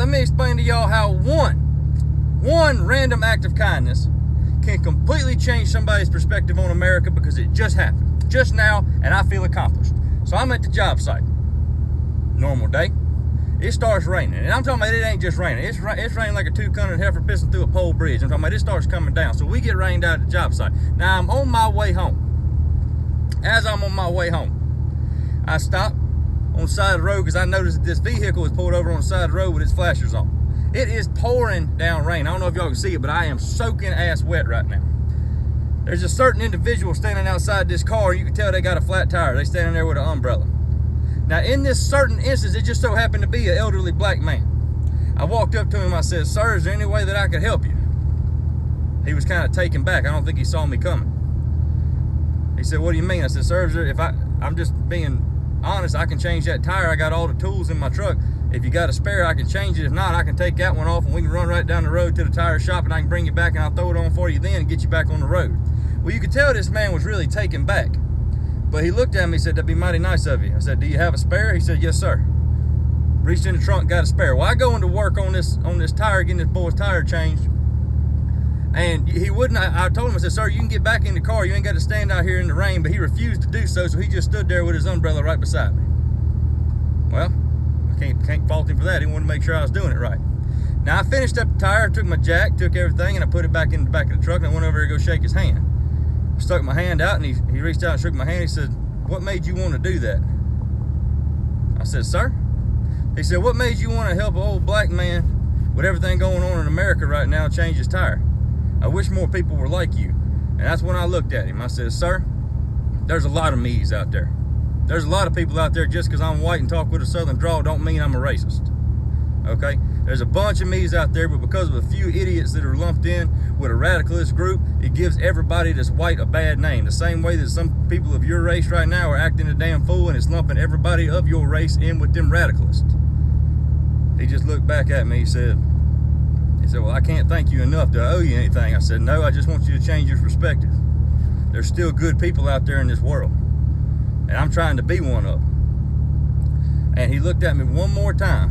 let me explain to y'all how one random act of kindness can completely change somebody's perspective on America, because it just happened, just now, and I feel accomplished. So I'm at the job site. Normal day. It starts raining, and I'm talking about it ain't just raining. It's raining like a 2-ton heifer pissing through a pole bridge. I'm talking about it starts coming down. So we get rained out at the job site. Now I'm on my way home. As I'm on my way home, I stop on the side of the road because I noticed that this vehicle was pulled over on the side of the road with its flashers on. It is pouring down rain. I don't know if y'all can see it, but I am soaking ass wet right now. There's a certain individual standing outside this car. You can tell they got a flat tire. They standing there with an umbrella. Now, in this certain instance, it just so happened to be an elderly black man. I walked up to him. I said, "Sir, is there any way that I could help you?" He was kind of taken back. I don't think he saw me coming. He said, "What do you mean?" I said, "Sir, I'm just being honest. I can change that tire. I got all the tools in my truck. If you got a spare, I can change it. If not, I can take that one off and we can run right down the road to the tire shop and I can bring you back and I'll throw it on for you then and get you back on the road." Well, you could tell this man was really taken back. But he looked at me and said, "That'd be mighty nice of you." I said, "Do you have a spare?" He said, "Yes, sir." Reached in the trunk, got a spare. Well, I go into work on this tire, getting this boy's tire changed. And he wouldn't, I told him, I said, "Sir, you can get back in the car. You ain't got to stand out here in the rain." But he refused to do so, so he just stood there with his umbrella right beside me. Well, I can't fault him for that. He wanted to make sure I was doing it right. Now, I finished up the tire, took my jack, took everything, and I put it back in the back of the truck, and I went over there to go shake his hand. I stuck my hand out, and he reached out and shook my hand. He said, "What made you want to do that?" I said, "Sir?" He said, "What made you want to help an old black man with everything going on in America right now change his tire? I wish more people were like you." And that's when I looked at him. I said, "Sir, there's a lot of me's out there. There's a lot of people out there. Just because I'm white and talk with a southern drawl don't mean I'm a racist. Okay? There's a bunch of me's out there, but because of a few idiots that are lumped in with a radicalist group, it gives everybody that's white a bad name. The same way that some people of your race right now are acting a damn fool, and it's lumping everybody of your race in with them radicalists." He just looked back at me. He said, "Well, I can't thank you enough. Do I owe you anything?" I said, "No, I just want you to change your perspective. There's still good people out there in this world, and I'm trying to be one of them." And he looked at me one more time.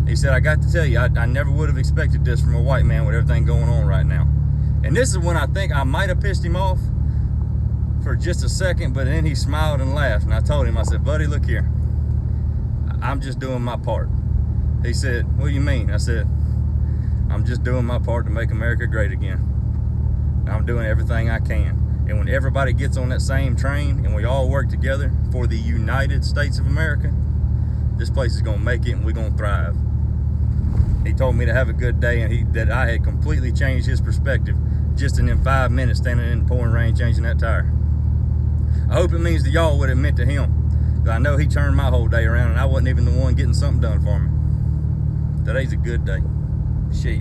He said, "I got to tell you, I never would have expected this from a white man with everything going on right now." And this is when I think I might have pissed him off for just a second, but then he smiled and laughed. And I told him, I said, "Buddy, look here. I'm just doing my part." He said, "What do you mean?" I said, "I'm just doing my part to make America great again. I'm doing everything I can. And when everybody gets on that same train and we all work together for the United States of America, this place is going to make it and we're going to thrive." He told me to have a good day, and that I had completely changed his perspective just in them 5 minutes standing in the pouring rain changing that tire. I hope it means to y'all what it meant to him, because I know he turned my whole day around and I wasn't even the one getting something done for me. Today's a good day. Shit.